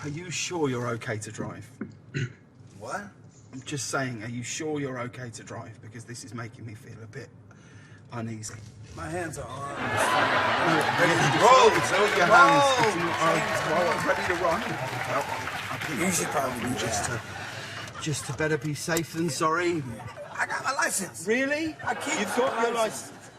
Are you sure you're okay to drive? What? I'm just saying, are you sure you're okay to drive? Because this is making me feel a bit uneasy. My hands are arms. It's not your hands. It's not ready to run. Well, I think You should probably do just to better be safe than sorry. I got my license. Really? I keep You thought my your license?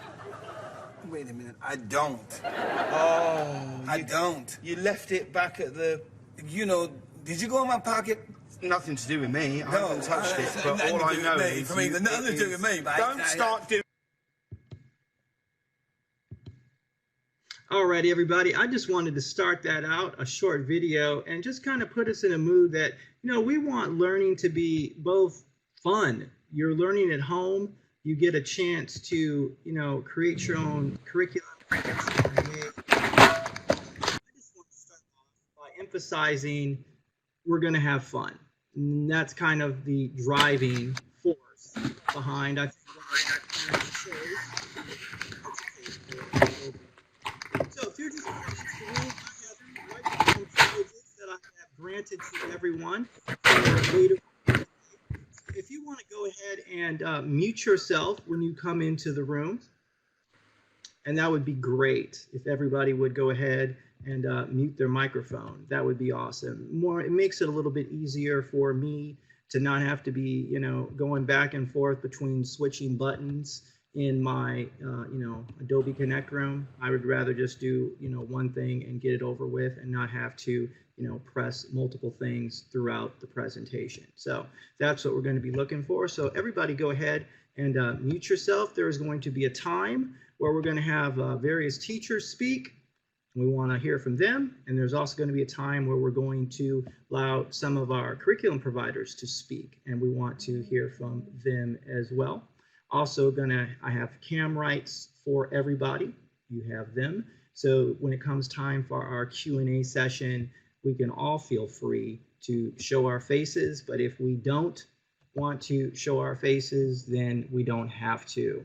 Wait a minute. I don't. Oh, I don't. You left it back at the... You know, did you go in my pocket? Nothing to do with me. I No, haven't touched it, but nothing all to I do know with me. is... For me, nothing to do with me, but Don't start doing... Alrighty, everybody, I just wanted to start that out, a short video, and just kind of put us in a mood that, you know, we want learning to be both fun. You're learning at home, you get a chance to, you know, create your own curriculum. I just want to start off by emphasizing we're going to have fun. And that's kind of the driving force behind, I think, what our shows. So if you're just coming into the room, I have microphone privileges that I have granted to everyone. If you want to go ahead and mute yourself when you come into the room, and that would be great if everybody would go ahead and mute their microphone. That would be awesome. It makes it a little bit easier for me to not have to be, you know, going back and forth between switching buttons in my, you know, Adobe Connect room. I would rather just do, you know, one thing and get it over with and not have to, you know, press multiple things throughout the presentation. So that's what we're going to be looking for. So everybody go ahead and mute yourself. There is going to be a time where we're going to have various teachers speak. We want to hear from them. And there's also going to be a time where we're going to allow some of our curriculum providers to speak. And we want to hear from them as well. Also I have cam rights for everybody. You have them. So when it comes time for our Q&A session, we can all feel free to show our faces. But if we don't want to show our faces, then we don't have to.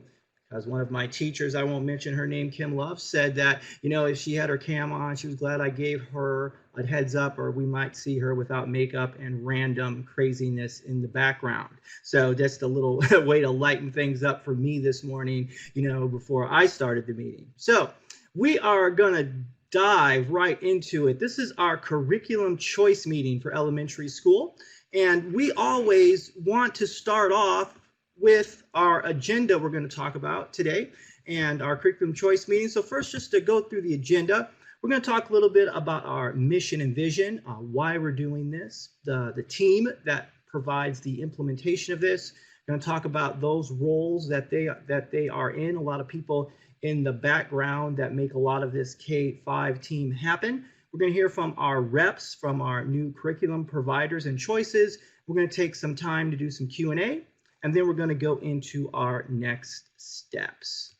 Because one of my teachers, I won't mention her name, Kim Love, said that, you know, if she had her cam on, she was glad I gave her a heads up, or we might see her without makeup and random craziness in the background. So just a little way to lighten things up for me this morning, you know, before I started the meeting. So we are going to dive right into it. This is our curriculum choice meeting for elementary school. And we always want to start off with our agenda we're going to talk about today and our curriculum choice meeting. So first, just to go through the agenda, we're going to talk a little bit about our mission and vision, why we're doing this, the team that provides the implementation of this. We're going to talk about those roles that they are in. A lot of people in the background that make a lot of this K-5 team happen. We're going to hear from our reps, from our new curriculum providers and choices. We're going to take some time to do some Q&A. And then we're going to go into our next steps.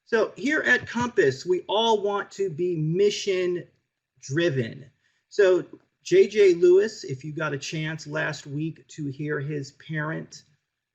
So here at Compass, we all want to be mission driven. So J.J. Lewis, if you got a chance last week to hear his parent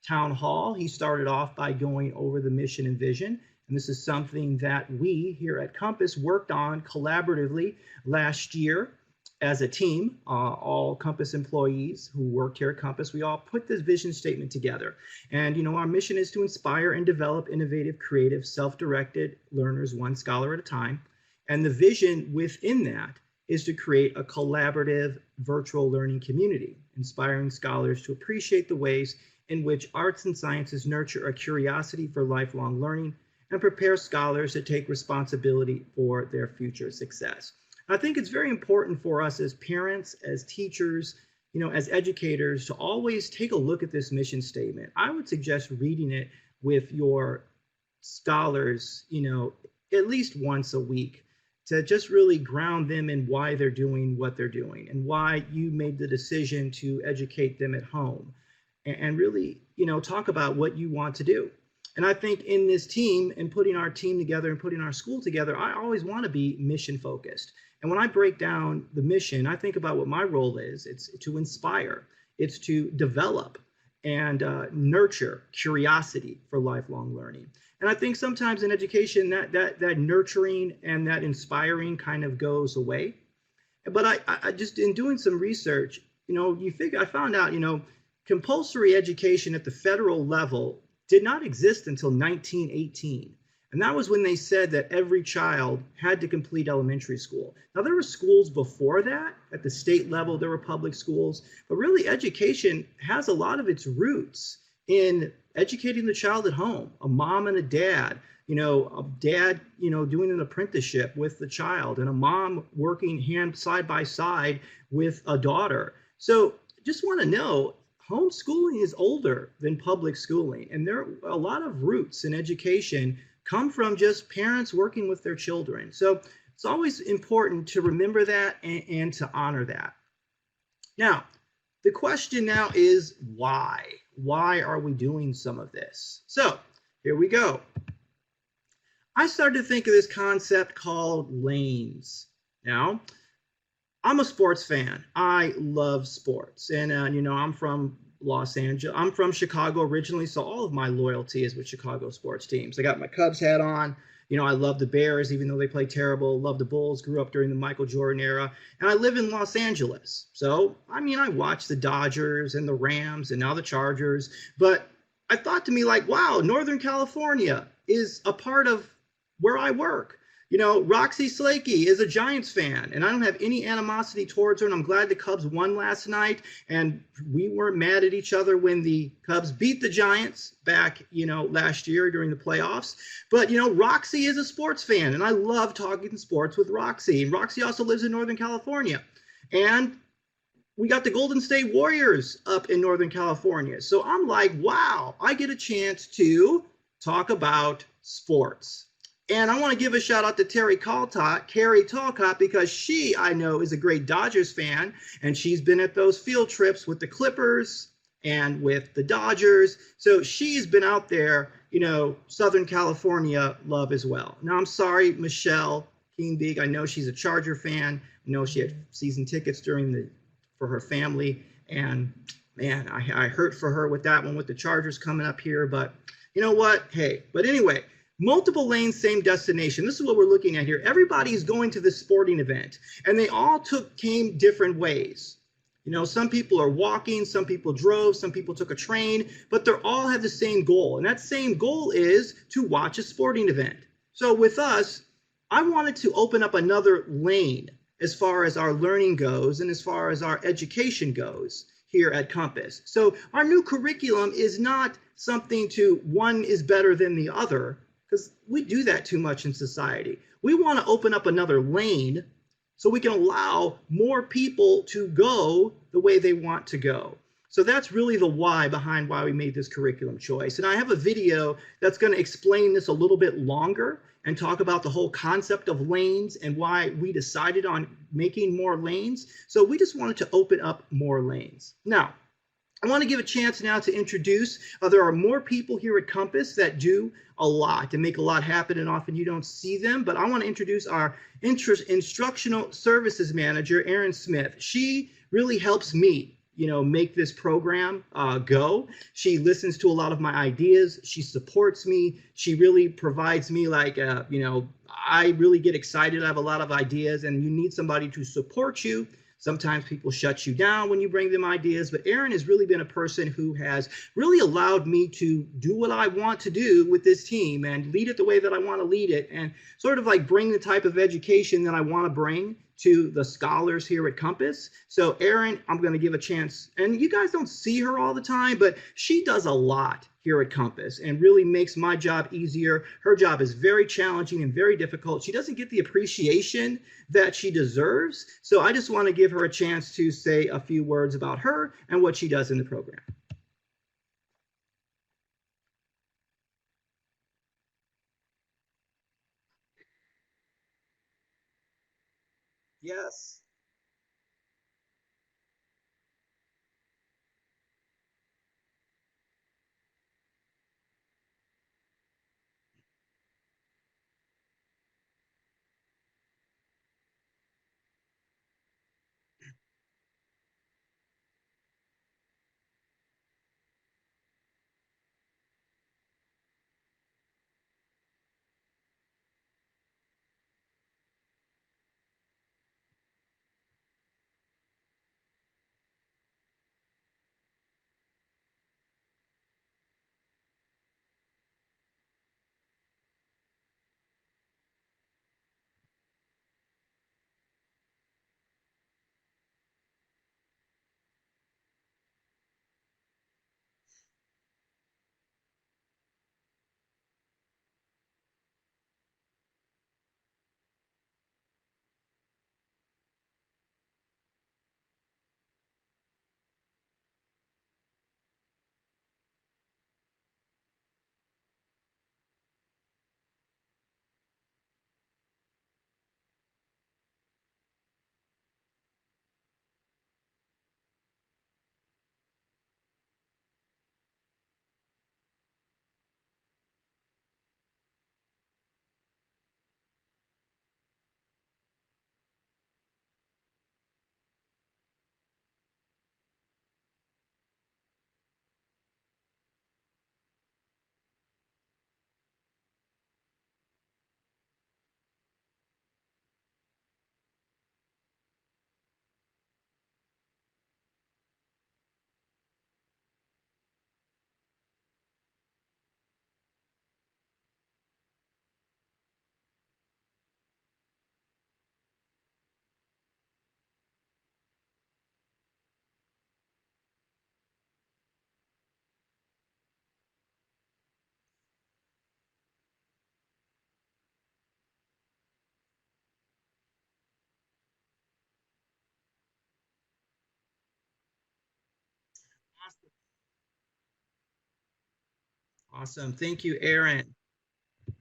town hall, he started off by going over the mission and vision. And this is something that we here at Compass worked on collaboratively last year. As a team, all Compass employees who worked here at Compass, we all put this vision statement together. And, you know, our mission is to inspire and develop innovative, creative, self-directed learners, one scholar at a time. And the vision within that is to create a collaborative virtual learning community, inspiring scholars to appreciate the ways in which arts and sciences nurture a curiosity for lifelong learning and prepare scholars to take responsibility for their future success. I think it's very important for us as parents, as teachers, you know, as educators to always take a look at this mission statement. I would suggest reading it with your scholars, you know, at least once a week to just really ground them in why they're doing what they're doing and why you made the decision to educate them at home and really, you know, talk about what you want to do. And I think in this team and putting our team together and putting our school together, I always want to be mission focused. And when I break down the mission, I think about what my role is. It's to inspire, it's to develop and nurture curiosity for lifelong learning. And I think sometimes in education that nurturing and that inspiring kind of goes away. But I just, in doing some research, you figure, I found out, compulsory education at the federal level did not exist until 1918. And that was when they said that every child had to complete elementary school. Now, there were schools before that. At the state level, there were public schools. But really, education has a lot of its roots in educating the child at home, a mom and a dad, a dad, doing an apprenticeship with the child, and a mom working hand side by side with a daughter. So just want to know, homeschooling is older than public schooling, and there are a lot of roots in education come from just parents working with their children. So it's always important to remember that and to honor that. Now, the question now is why? Why are we doing some of this? So here we go. I started to think of this concept called lanes. Now, I'm a sports fan. I love sports. And, I'm from Los Angeles. I'm from Chicago originally, so all of my loyalty is with Chicago sports teams. I got my Cubs hat on. I love the Bears, even though they play terrible. Love the Bulls. Grew up during the Michael Jordan era. And I live in Los Angeles. So, I watch the Dodgers and the Rams and now the Chargers. But I thought to me, like, wow, Northern California is a part of where I work. Roxy Slakey is a Giants fan, and I don't have any animosity towards her, and I'm glad the Cubs won last night, and we weren't mad at each other when the Cubs beat the Giants back, last year during the playoffs. But, Roxy is a sports fan, and I love talking sports with Roxy, and Roxy also lives in Northern California. And we got the Golden State Warriors up in Northern California. So I'm like, wow, I get a chance to talk about sports. And I want to give a shout out to Carrie Talcott, because she, I know, is a great Dodgers fan, and she's been at those field trips with the Clippers and with the Dodgers. So she's been out there, Southern California love as well. Now, I'm sorry, Michelle Keenbeek. I know she's a Charger fan. I know she had season tickets for her family. And man, I hurt for her with that one with the Chargers coming up here. But you know what? Hey, but anyway. Multiple lanes, same destination. This is what we're looking at here. Everybody is going to this sporting event, and they all came different ways. Some people are walking, some people drove, some people took a train, but they all have the same goal, and that same goal is to watch a sporting event. So with us, I wanted to open up another lane as far as our learning goes and as far as our education goes here at Compass. So our new curriculum is not something to one is better than the other, because we do that too much in society. We want to open up another lane so we can allow more people to go the way they want to go. So that's really the why behind why we made this curriculum choice. And I have a video that's going to explain this a little bit longer and talk about the whole concept of lanes and why we decided on making more lanes. So we just wanted to open up more lanes. Now, I want to give a chance now to introduce, there are more people here at Compass that do a lot and make a lot happen, and often you don't see them, but I want to introduce our instructional services manager, Erin Smith. She really helps me, make this program go. She listens to a lot of my ideas. She supports me. She really provides me I really get excited. I have a lot of ideas, and you need somebody to support you. Sometimes people shut you down when you bring them ideas, but Erin has really been a person who has really allowed me to do what I want to do with this team and lead it the way that I want to lead it, and sort of like bring the type of education that I want to bring to the scholars here at Compass. So Erin, I'm going to give a chance, and you guys don't see her all the time, but she does a lot here at Compass and really makes my job easier. Her job is very challenging and very difficult. She doesn't get the appreciation that she deserves. So I just want to give her a chance to say a few words about her and what she does in the program. Yes. Awesome. Thank you, Aaron.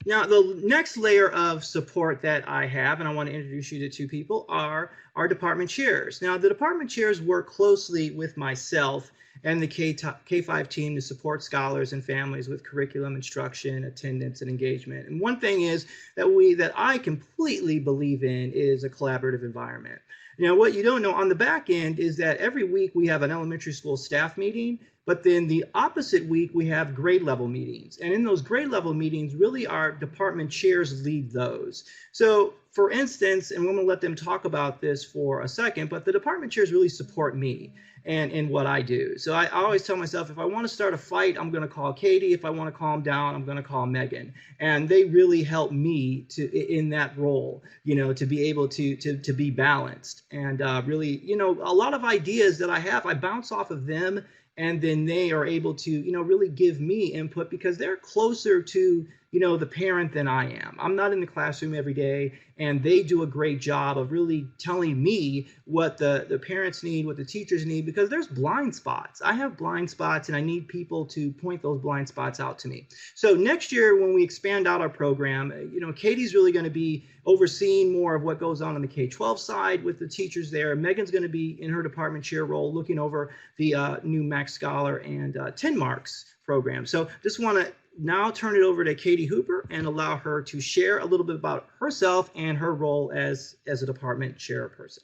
Now, the next layer of support that I have, and I want to introduce you to two people, are our department chairs. Now, the department chairs work closely with myself and the K-5 team to support scholars and families with curriculum, instruction, attendance, and engagement. And one thing is that I completely believe in is a collaborative environment. Now, what you don't know on the back end is that every week we have an elementary school staff meeting, but then the opposite week we have grade level meetings. And in those grade level meetings, really our department chairs lead those. So for instance, and I'm gonna let them talk about this for a second, but the department chairs really support me and in what I do. So I always tell myself, if I want to start a fight, I'm going to call Katie. If I want to calm down, I'm going to call Megan. And they really help me in that role, to be able to be balanced and really, a lot of ideas that I have, I bounce off of them, and then they are able to, really give me input because they're closer to, the parent than I am. I'm not in the classroom every day, and they do a great job of really telling me what the parents need, what the teachers need, because there's blind spots. I have blind spots, and I need people to point those blind spots out to me. So next year, when we expand out our program, Katie's really going to be overseeing more of what goes on the K-12 side with the teachers there. Megan's going to be in her department chair role looking over the new Max Scholar and 10 Marks program. So just want to now turn it over to Katie Hooper and allow her to share a little bit about herself and her role as a department chairperson.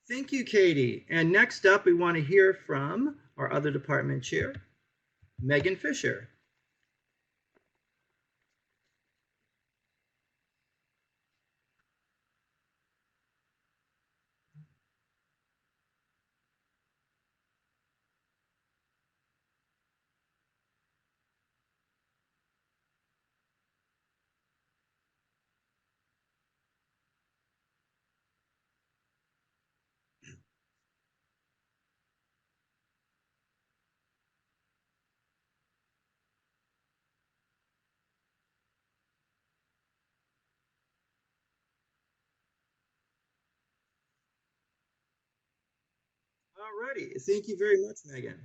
Thank you, Katie. And next up, we want to hear from our other department chair, Megan Fisher. All righty. Thank you very much, Megan.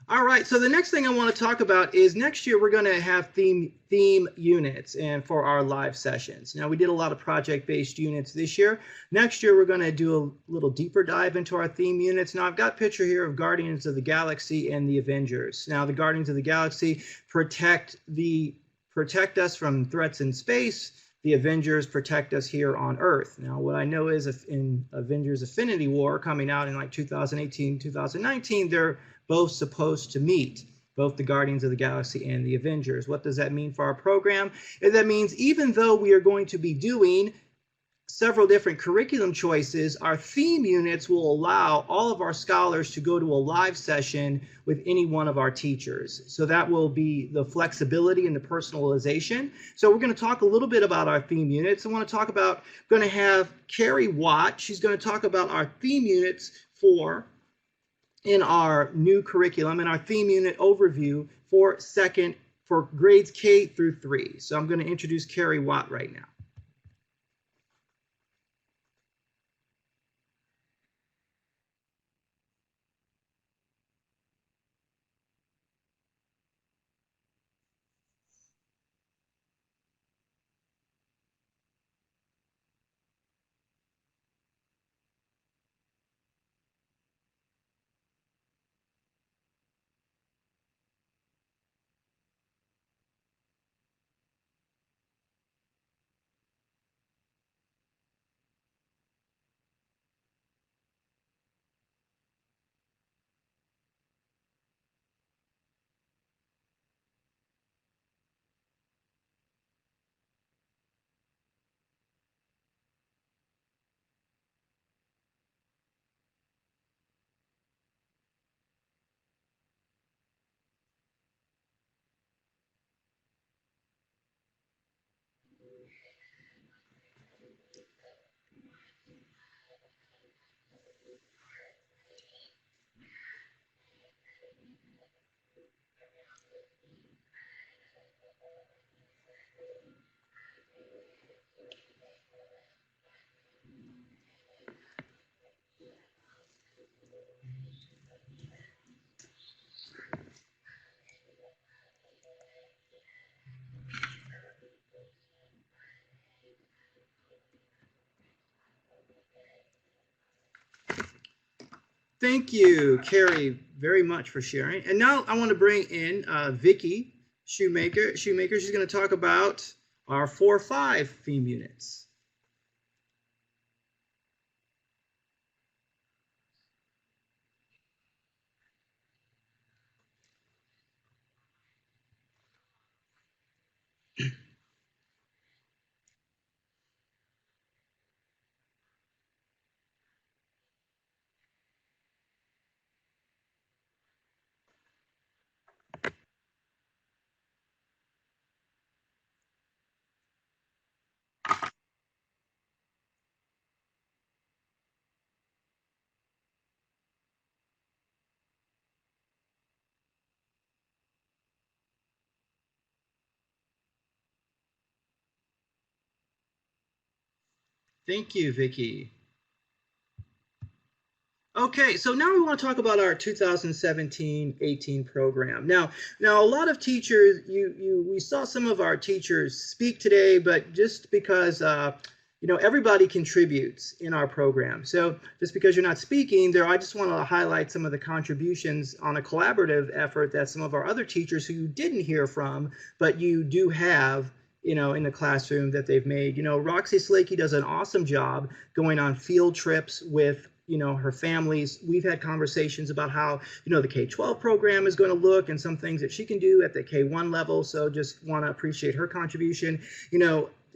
All right, so the next thing I want to talk about is next year we're going to have theme units and for our live sessions. Now we did a lot of project-based units this year. Next year we're going to do a little deeper dive into our theme units. Now I've got a picture here of Guardians of the Galaxy and the Avengers. Now the Guardians of the Galaxy protect us from threats in space. The Avengers protect us here on Earth. Now, what I know is if in Avengers Affinity War coming out in like 2018, 2019, they're both supposed to meet, both the Guardians of the Galaxy and the Avengers. What does that mean for our program? And that means even though we are going to be doing several different curriculum choices, our theme units will allow all of our scholars to go to a live session with any one of our teachers. So that will be the flexibility and the personalization. So we're going to talk a little bit about our theme units. I want to talk about, going to have Carrie Watt. She's going to talk about our theme units in our new curriculum and our theme unit overview for grades K through 3. So I'm going to introduce Carrie Watt right now. Thank you, Carrie, very much for sharing. And now I want to bring in Vicki Shoemaker. She's going to talk about our 4-5 theme units. Thank you, Vicki. Okay, so now we want to talk about our 2017-18 program. Now a lot of teachers, we saw some of our teachers speak today, but just because everybody contributes in our program. So just because you're not speaking there, I just want to highlight some of the contributions on a collaborative effort that some of our other teachers who you didn't hear from, but you do have in the classroom that they've made. Roxy Slakey does an awesome job going on field trips with her families. We've had conversations about how, the K-12 program is going to look and some things that she can do at the K-1 level. So just want to appreciate her contribution.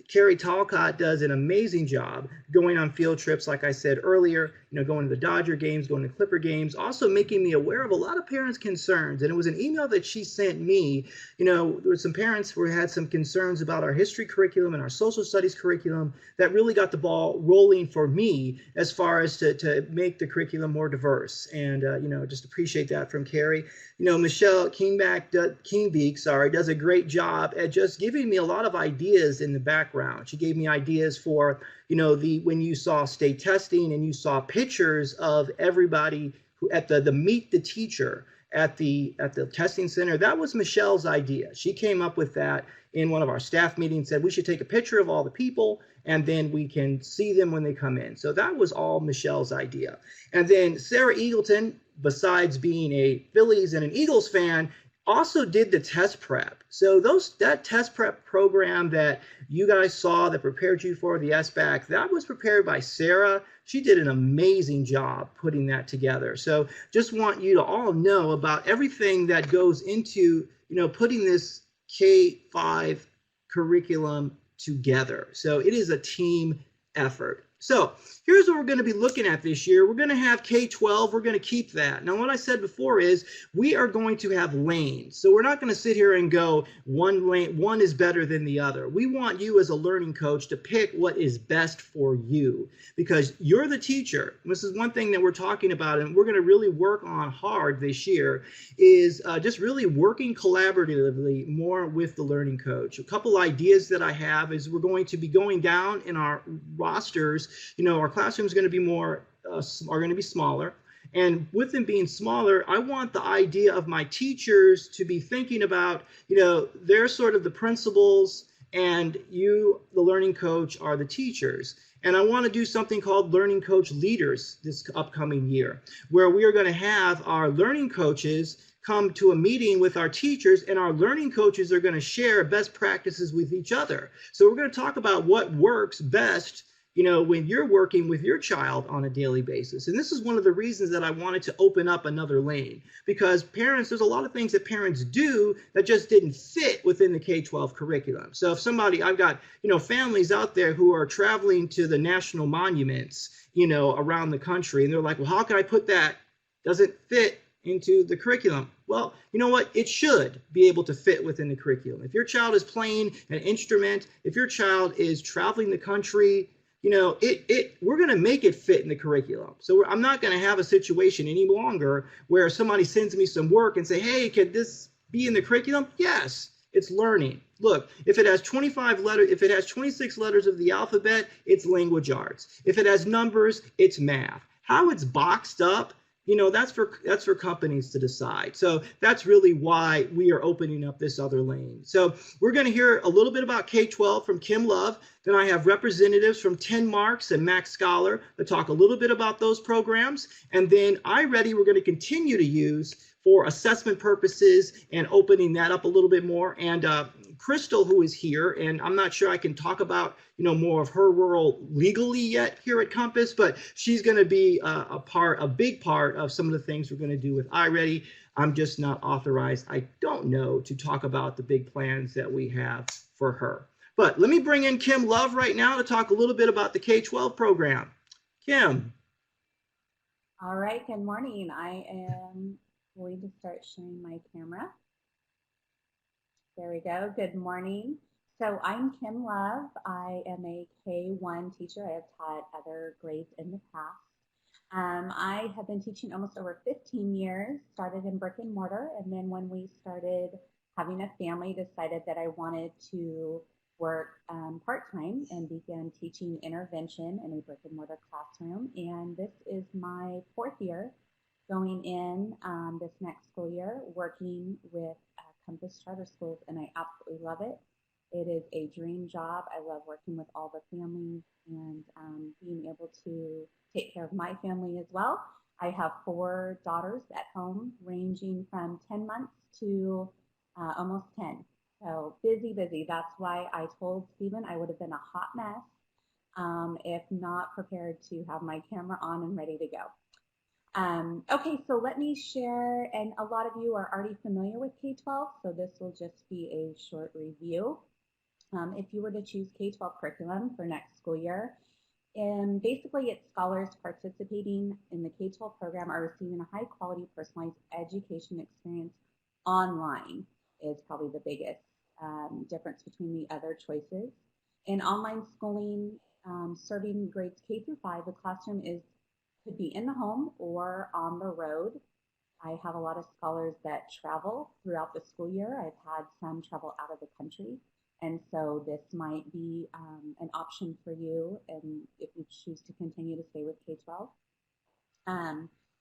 Carrie Talcott does an amazing job going on field trips, like I said earlier, going to the Dodger games, going to Clipper games, also making me aware of a lot of parents' concerns. And it was an email that she sent me. There were some parents who had some concerns about our history curriculum and our social studies curriculum that really got the ball rolling for me as far as to make the curriculum more diverse. And, just appreciate that from Carrie. Michelle Kingbeek, does a great job at just giving me a lot of ideas in the background. She gave me ideas for, when you saw state testing and you saw pictures of everybody who at the meet the teacher at the testing center. That was Michelle's idea. She came up with that in one of our staff meetings, said we should take a picture of all the people and then we can see them when they come in. So that was all Michelle's idea. And then Sarah Eagleton, besides being a Phillies and an Eagles fan, also did the test prep. So that test prep program that you guys saw that prepared you for the SBAC, that was prepared by Sarah. She did an amazing job putting that together. So just want you to all know about everything that goes into, putting this K-5 curriculum together. So it is a team effort. So here's what we're going to be looking at this year. We're going to have K-12. We're going to keep that. Now, what I said before is we are going to have lanes. So we're not going to sit here and go one lane, one is better than the other. We want you as a learning coach to pick what is best for you because you're the teacher. This is one thing that we're talking about and we're going to really work on hard this year is just really working collaboratively more with the learning coach. A couple ideas that I have is we're going to be going down in our rosters. Our classroom is going to be are going to be smaller. And with them being smaller, I want the idea of my teachers to be thinking about, they're sort of the principals and you, the learning coach, are the teachers. And I want to do something called Learning Coach Leaders this upcoming year, where we are going to have our learning coaches come to a meeting with our teachers and our learning coaches are going to share best practices with each other. So we're going to talk about what works best when you're working with your child on a daily basis. And this is one of the reasons that I wanted to open up another lane because parents, there's a lot of things that parents do that just didn't fit within the K-12 curriculum. So if I've got, families out there who are traveling to the national monuments, around the country, and they're like, well, how can I put that? Doesn't fit into the curriculum. Well, you know what? It should be able to fit within the curriculum. If your child is playing an instrument, if your child is traveling the country, we're going to make it fit in the curriculum. So I'm not going to have a situation any longer where somebody sends me some work and say, hey, could this be in the curriculum? Yes, it's learning. Look, if it has 25 letters, if it has 26 letters of the alphabet, it's language arts. If it has numbers, it's math. How it's boxed up that's for companies to decide. So that's really why we are opening up this other lane. So we're going to hear a little bit about K-12 from Kim Love. Then I have representatives from 10 Marks and Max Scholar to talk a little bit about those programs. And then iReady we're going to continue to use for assessment purposes and opening that up a little bit more. And Crystal, who is here, and I'm not sure I can talk about more of her role legally yet here at Compass, but she's going to be a big part of some of the things we're going to do with iReady. I'm just not authorized, I don't know, to talk about the big plans that we have for her. But let me bring in Kim Love right now to talk a little bit about the K-12 program. Kim. All right, good morning. I am going to start sharing my camera. There we go. Good morning. So I'm Kim Love. I am a K-1 teacher. I have taught other grades in the past. I have been teaching almost over 15 years, started in brick and mortar, and then when we started having a family, decided that I wanted to work part-time and began teaching intervention in a brick and mortar classroom. And this is my 4th year going in this next school year, working with Compass Charter Schools, and I absolutely love it. It is a dream job. I love working with all the families and being able to take care of my family as well. I have 4 daughters at home, ranging from 10 months to almost 10. So busy, busy. That's why I told Stephen I would have been a hot mess if not prepared to have my camera on and ready to go. Okay, so let me share, and a lot of you are already familiar with K-12, so this will just be a short review. If you were to choose K-12 curriculum for next school year, and basically it's scholars participating in the K-12 program are receiving a high quality personalized education experience online is probably the biggest difference between the other choices. In online schooling, serving grades K through 5, the classroom could be in the home or on the road. I have a lot of scholars that travel throughout the school year. I've had some travel out of the country. And so this might be an option for you, and if you choose to continue to stay with K-12.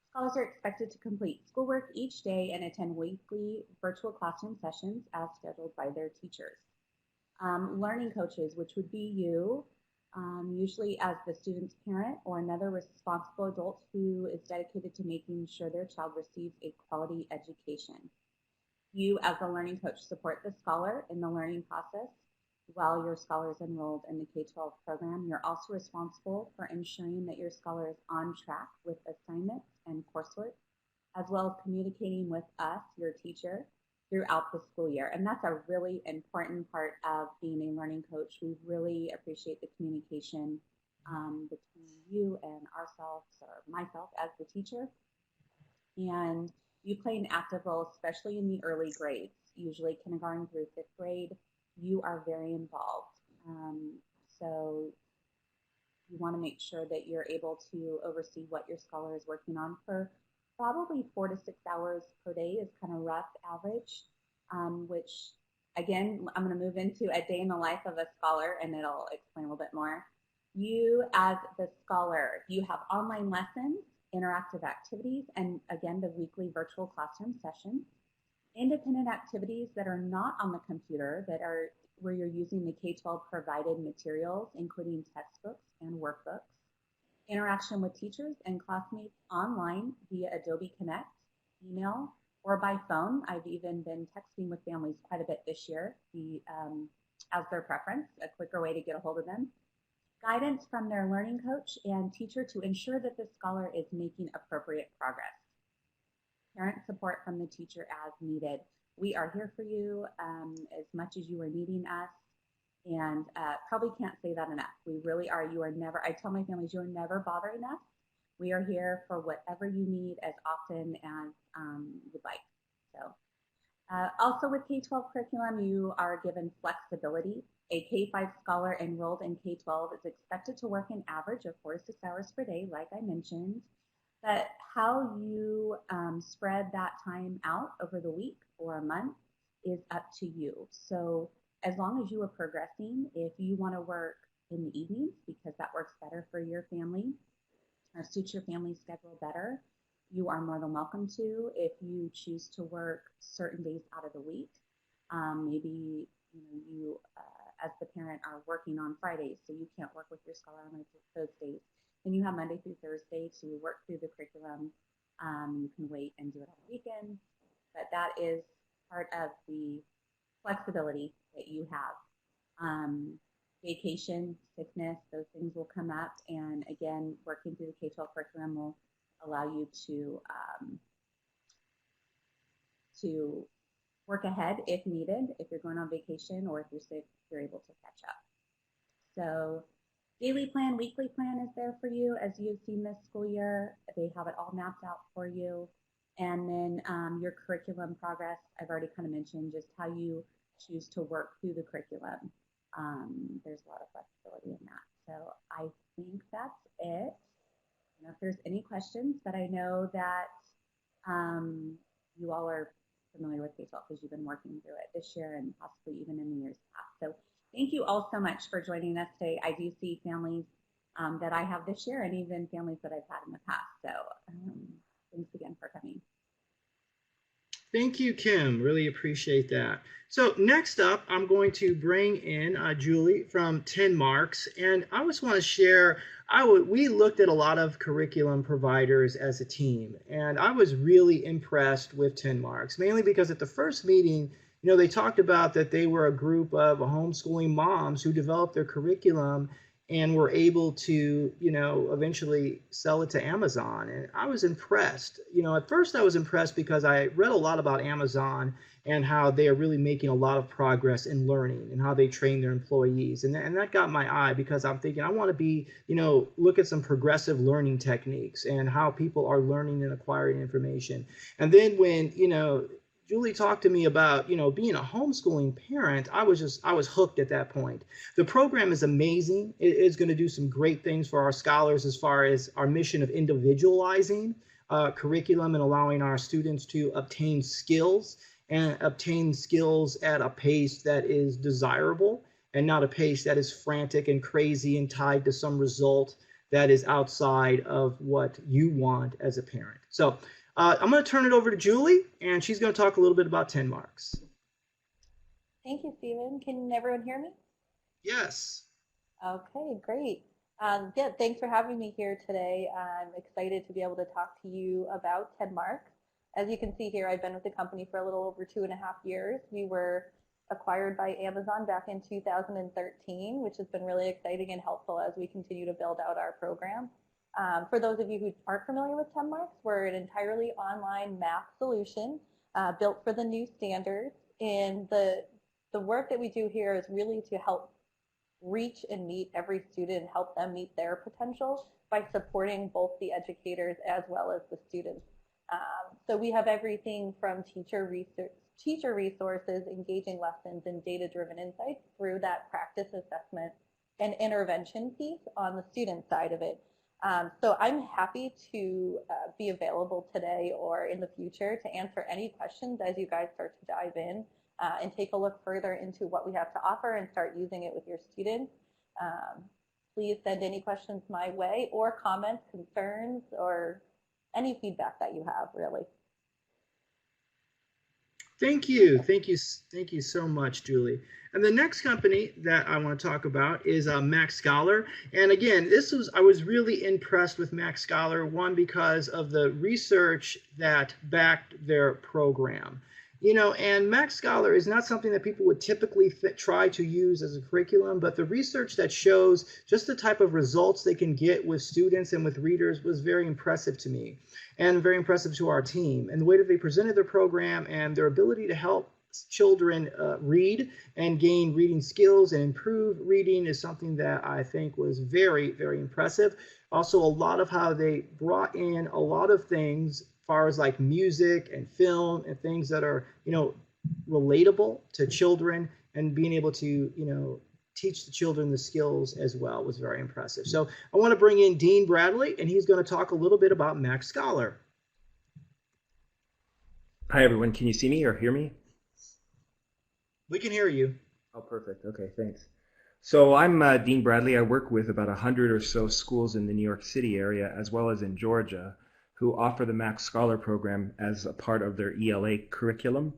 Scholars are expected to complete schoolwork each day and attend weekly virtual classroom sessions as scheduled by their teachers. Learning coaches, which would be you, usually as the student's parent or another responsible adult who is dedicated to making sure their child receives a quality education. You, as a learning coach, support the scholar in the learning process while your scholar is enrolled in the K-12 program. You're also responsible for ensuring that your scholar is on track with assignments and coursework, as well as communicating with us, your teacher, throughout the school year. And that's a really important part of being a learning coach. We really appreciate the communication between you and ourselves, or myself as the teacher. And you play an active role, especially in the early grades, usually kindergarten through 5th grade. You are very involved. So you want to make sure that you're able to oversee what your scholar is working on for probably 4 to 6 hours per day is kind of rough average, which again, I'm going to move into a day in the life of a scholar and it'll explain a little bit more. You as the scholar, you have online lessons, interactive activities, and again, the weekly virtual classroom sessions. Independent activities that are not on the computer, that are where you're using the K-12 provided materials, including textbooks and workbooks. Interaction with teachers and classmates online via Adobe Connect, email, or by phone. I've even been texting with families quite a bit this year, as their preference, a quicker way to get a hold of them. Guidance from their learning coach and teacher to ensure that the scholar is making appropriate progress. Parent support from the teacher as needed. We are here for you as much as you are needing us, and probably can't say that enough. We really are. You are never, I tell my families, you are never bothering us. We are here for whatever you need as often as you would like. So also with K-12 curriculum, you are given flexibility. A K-5 scholar enrolled in K-12 is expected to work an average of 4 to 6 hours per day, like I mentioned. But how you spread that time out over the week or a month is up to you. So as long as you are progressing, if you want to work in the evenings because that works better for your family or suits your family schedule better, you are more than welcome to. If you choose to work certain days out of the week, maybe you as the parent are working on Fridays, so you can't work with your scholar on those days. Then you have Monday through Thursday to work through the curriculum. You can wait and do it on the weekends, but that is part of the flexibility that you have. Vacation, sickness, those things will come up, and again, working through the K-12 curriculum will allow you to work ahead if needed, if you're going on vacation or if you're sick, you're able to catch up. So daily plan, weekly plan is there for you as you've seen this school year. They have it all mapped out for you. And then your curriculum progress, I've already kind of mentioned just how you choose to work through the curriculum. There's a lot of flexibility in that. So I think that's it. I don't know if there's any questions, but I know that you all are familiar with K-12 because you've been working through it this year and possibly even in the years past. So thank you all so much for joining us today. I do see families that I have this year and even families that I've had in the past. So thanks again for coming. Thank you, Kim. Really appreciate that. So next up, I'm going to bring in Julie from 10 Marks. And I just want to share, we looked at a lot of curriculum providers as a team. And I was really impressed with 10 Marks, mainly because at the first meeting, they talked about that they were a group of homeschooling moms who developed their curriculum and were able to, eventually sell it to Amazon. And I was impressed. At first I was impressed because I read a lot about Amazon and how they are really making a lot of progress in learning and how they train their employees. And that got my eye because I'm thinking I want to be, look at some progressive learning techniques and how people are learning and acquiring information. And then when, Julie talked to me about, being a homeschooling parent, I was hooked at that point. The program is amazing. It is going to do some great things for our scholars as far as our mission of individualizing curriculum and allowing our students to obtain skills and obtain skills at a pace that is desirable and not a pace that is frantic and crazy and tied to some result that is outside of what you want as a parent. So I'm going to turn it over to Julie, and she's going to talk a little bit about 10 Marks. Thank you, Stephen. Can everyone hear me? Yes. Okay, great. Thanks for having me here today. I'm excited to be able to talk to you about 10 Marks. As you can see here, I've been with the company for a little over 2.5 years. We were acquired by Amazon back in 2013, which has been really exciting and helpful as we continue to build out our program. For those of you who aren't familiar with 10 Marks, we're an entirely online math solution built for the new standards. And the work that we do here is really to help reach and meet every student, help them meet their potential by supporting both the educators as well as the students. So we have everything from teacher resources, engaging lessons, and data-driven insights through that practice assessment and intervention piece on the student side of it. So I'm happy to be available today or in the future to answer any questions as you guys start to dive in and take a look further into what we have to offer and start using it with your students. Please send any questions my way or comments, concerns, or any feedback that you have, really. Thank you. Thank you so much, Julie. And the next company that I want to talk about is Max Scholar. And again, I was really impressed with Max Scholar, one, because of the research that backed their program. And Max Scholar is not something that people would typically try to use as a curriculum, but the research that shows just the type of results they can get with students and with readers was very impressive to me and very impressive to our team. And the way that they presented their program and their ability to help children read and gain reading skills and improve reading is something that I think was very, very impressive. Also, a lot of how they brought in a lot of things as far as like music and film and things that are, relatable to children, and being able to, teach the children the skills as well was very impressive. So I want to bring in Dean Bradley, and he's going to talk a little bit about Max Scholar. Hi, everyone. Can you see me or hear me? We can hear you. Oh, perfect. Okay, thanks. So I'm Dean Bradley. I work with about 100 or so schools in the New York City area, as well as in Georgia. who offer the Max Scholar program as a part of their ELA curriculum.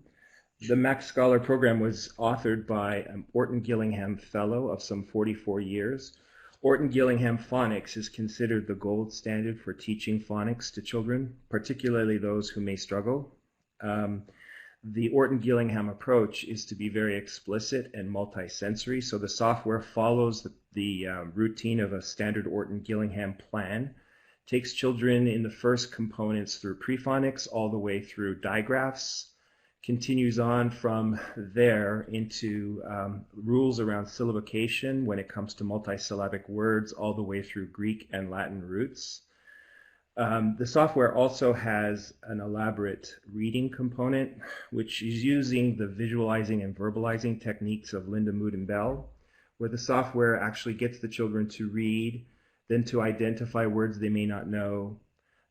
The Max Scholar program was authored by an Orton Gillingham Fellow of some 44 years. Orton Gillingham Phonics is considered the gold standard for teaching phonics to children, particularly those who may struggle. The Orton Gillingham approach is to be very explicit and multisensory, so the software follows the routine of a standard Orton Gillingham plan, takes children in the first components through pre-phonics all the way through digraphs, continues on from there into rules around syllabication when it comes to multisyllabic words all the way through Greek and Latin roots. The software also has an elaborate reading component, which is using the visualizing and verbalizing techniques of Linda Mood and Bell, where the software actually gets the children to read, then to identify words they may not know,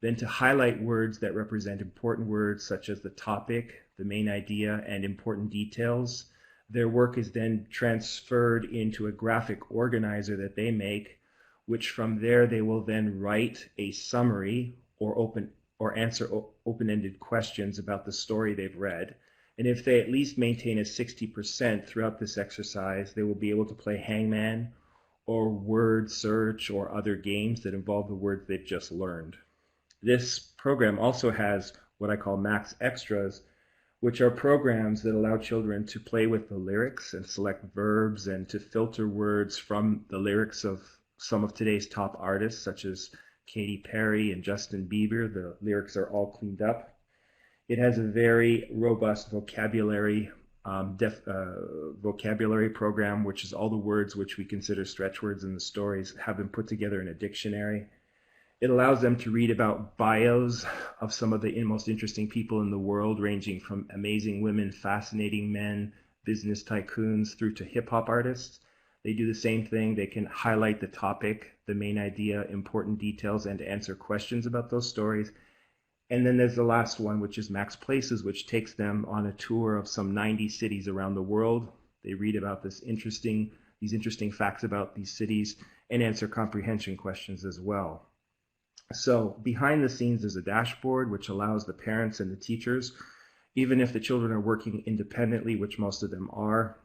then to highlight words that represent important words such as the topic, the main idea, and important details. Their work is then transferred into a graphic organizer that they make, which from there they will then write a summary or answer open-ended questions about the story they've read. And if they at least maintain a 60% throughout this exercise, they will be able to play hangman or word search or other games that involve the words they've just learned. This program also has what I call Max Extras, which are programs that allow children to play with the lyrics and select verbs and to filter words from the lyrics of some of today's top artists, such as Katy Perry and Justin Bieber. The lyrics are all cleaned up. It has a very robust vocabulary program, which is all the words which we consider stretch words in the stories have been put together in a dictionary. It allows them to read about bios of some of the most interesting people in the world, ranging from amazing women, fascinating men, business tycoons, through to hip-hop artists. They do the same thing. They can highlight the topic, the main idea, important details, and answer questions about those stories. And then there's the last one, which is Max Places, which takes them on a tour of some 90 cities around the world. They read about these interesting facts about these cities and answer comprehension questions as well. So behind the scenes is a dashboard which allows the parents and the teachers, even if the children are working independently, which most of them are,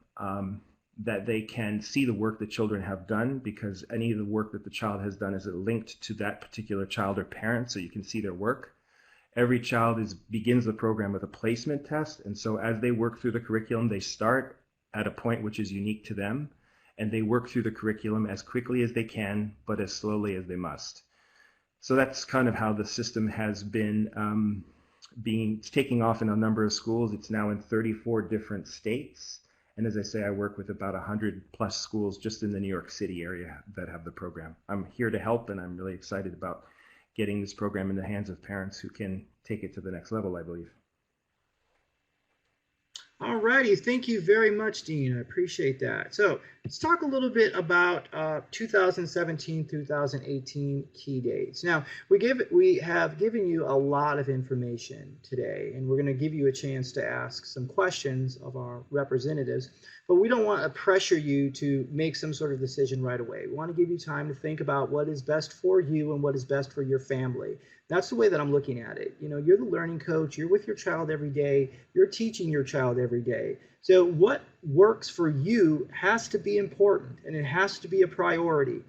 that they can see the work that children have done, because any of the work that the child has done is linked to that particular child or parent, so you can see their work. Every child begins the program with a placement test, and so as they work through the curriculum, they start at a point which is unique to them, and they work through the curriculum as quickly as they can, but as slowly as they must. So that's kind of how the system has been taking off in a number of schools. It's now in 34 different states. And as I say, I work with about 100 plus schools just in the New York City area that have the program. I'm here to help, and I'm really excited about getting this program in the hands of parents who can take it to the next level, I believe. All righty, thank you very much, Dean. I appreciate that. So let's talk a little bit about 2017-2018 key dates. Now, we have given you a lot of information today, and we're going to give you a chance to ask some questions of our representatives, but we don't want to pressure you to make some sort of decision right away. We want to give you time to think about what is best for you and what is best for your family. That's the way that I'm looking at it. You know, you're the learning coach, you're with your child every day, you're teaching your child every day. So what works for you has to be important, and it has to be a priority.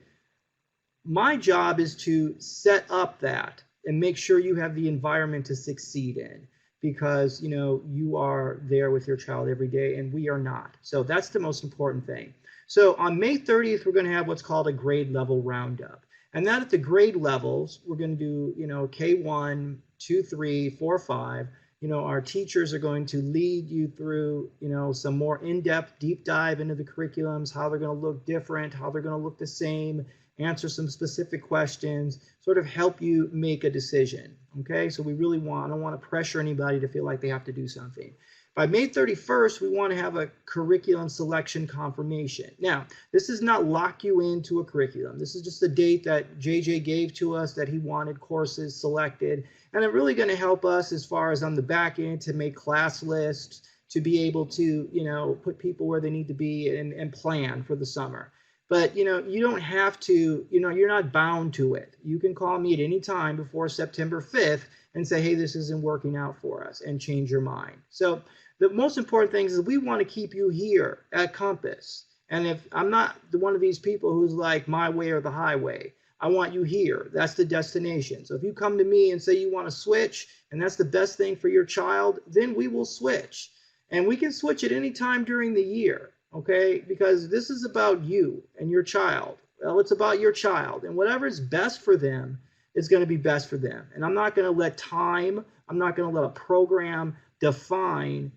My job is to set up that and make sure you have the environment to succeed in, because, you know, you are there with your child every day and we are not. So that's the most important thing. So on May 30th, we're going to have what's called a grade level roundup. And that at the grade levels, we're going to do, you know, K1, 2, 3, 4, 5. You know, our teachers are going to lead you through, you know, some more in-depth, deep dive into the curriculums, how they're going to look different, how they're going to look the same, answer some specific questions, sort of help you make a decision. Okay, so we really I don't want to pressure anybody to feel like they have to do something. By May 31st, we want to have a curriculum selection confirmation. Now, this does not lock you into a curriculum. This is just the date that JJ gave to us that he wanted courses selected. And it's really going to help us as far as on the back end to make class lists, to be able to, you know, put people where they need to be and plan for the summer. But, you don't have to, you're not bound to it. You can call me at any time before September 5th and say, hey, this isn't working out for us, and change your mind. So the most important thing is we want to keep you here at Compass. And if I'm not one of these people who's like my way or the highway, I want you here. That's the destination. So if you come to me and say you want to switch and that's the best thing for your child, then we will switch. And we can switch at any time during the year, okay? Because this is about you and your child. Well, it's about your child. And whatever is best for them is going to be best for them. And I'm not going to let time, I'm not going to let a program define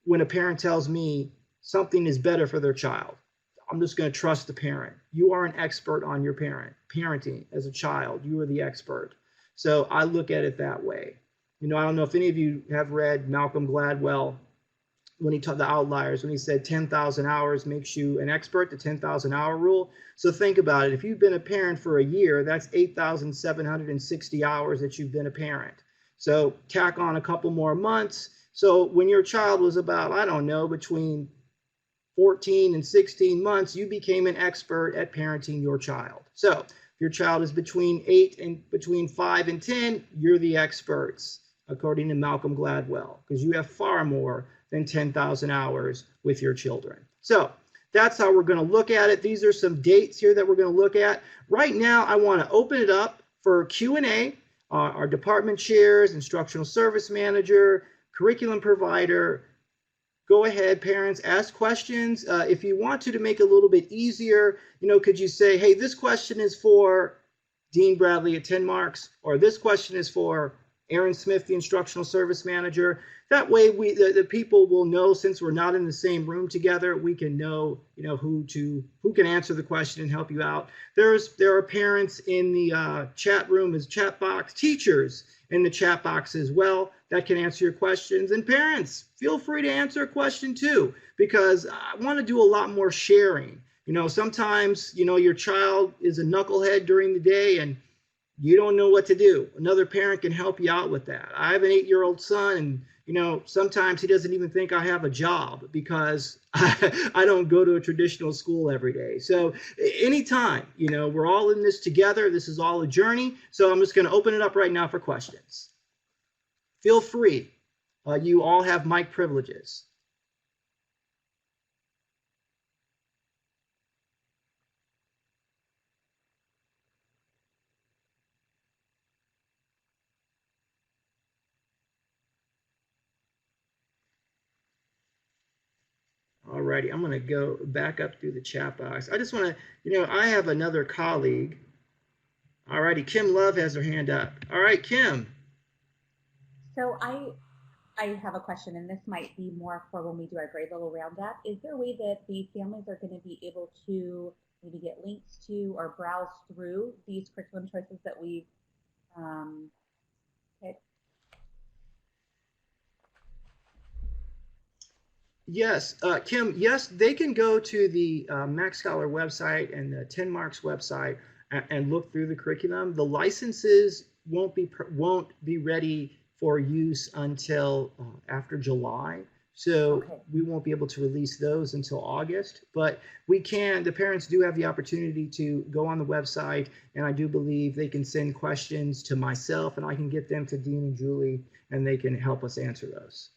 when a parent tells me something is better for their child. I'm just going to trust the parent. You are an expert on your parenting as a child. You are the expert. So I look at it that way. I don't know if any of you have read Malcolm Gladwell when he taught the Outliers, when he said 10,000 hours makes you an expert, the 10,000 hour rule. So think about it. If you've been a parent for a year, that's 8,760 hours that you've been a parent. So tack on a couple more months. So when your child was about, I don't know, between 14 and 16 months, you became an expert at parenting your child. So if your child is between 5 and 10, you're the experts, according to Malcolm Gladwell, because you have far more than 10,000 hours with your children. So that's how we're going to look at it. These are some dates here that we're going to look at. Right now, I want to open it up for Q&A. Our department chairs, instructional service manager, curriculum provider. Go ahead, parents, ask questions. If you want to make it a little bit easier, could you say, hey, this question is for Dean Bradley at 10 Marks, or this question is for Aaron Smith, the instructional service manager. That way the people will know, since we're not in the same room together, we can know, who can answer the question and help you out. There are parents in the chat room, as chat box, teachers in the chat box as well that can answer your questions. And parents, feel free to answer a question too, because I want to do a lot more sharing. Sometimes, your child is a knucklehead during the day and you don't know what to do. Another parent can help you out with that. I have an 8-year-old son, and sometimes he doesn't even think I have a job because I don't go to a traditional school every day. So anytime, we're all in this together. This is all a journey. So I'm just going to open it up right now for questions. Feel free. You all have mic privileges. Alrighty, I'm going to go back up through the chat box. I just want to, I have another colleague. Alrighty, Kim Love has her hand up. All right, Kim. So I have a question, and this might be more for when we do our grade level roundup. Is there a way that the families are going to be able to maybe get links to or browse through these curriculum choices that we've picked? Yes, Kim, yes, they can go to the Max Scholar website and the 10 Marks website and look through the curriculum. The licenses won't be ready for use until after July. So okay, we won't be able to release those until August, but we can, the parents do have the opportunity to go on the website, and I do believe they can send questions to myself and I can get them to Dean and Julie and they can help us answer those.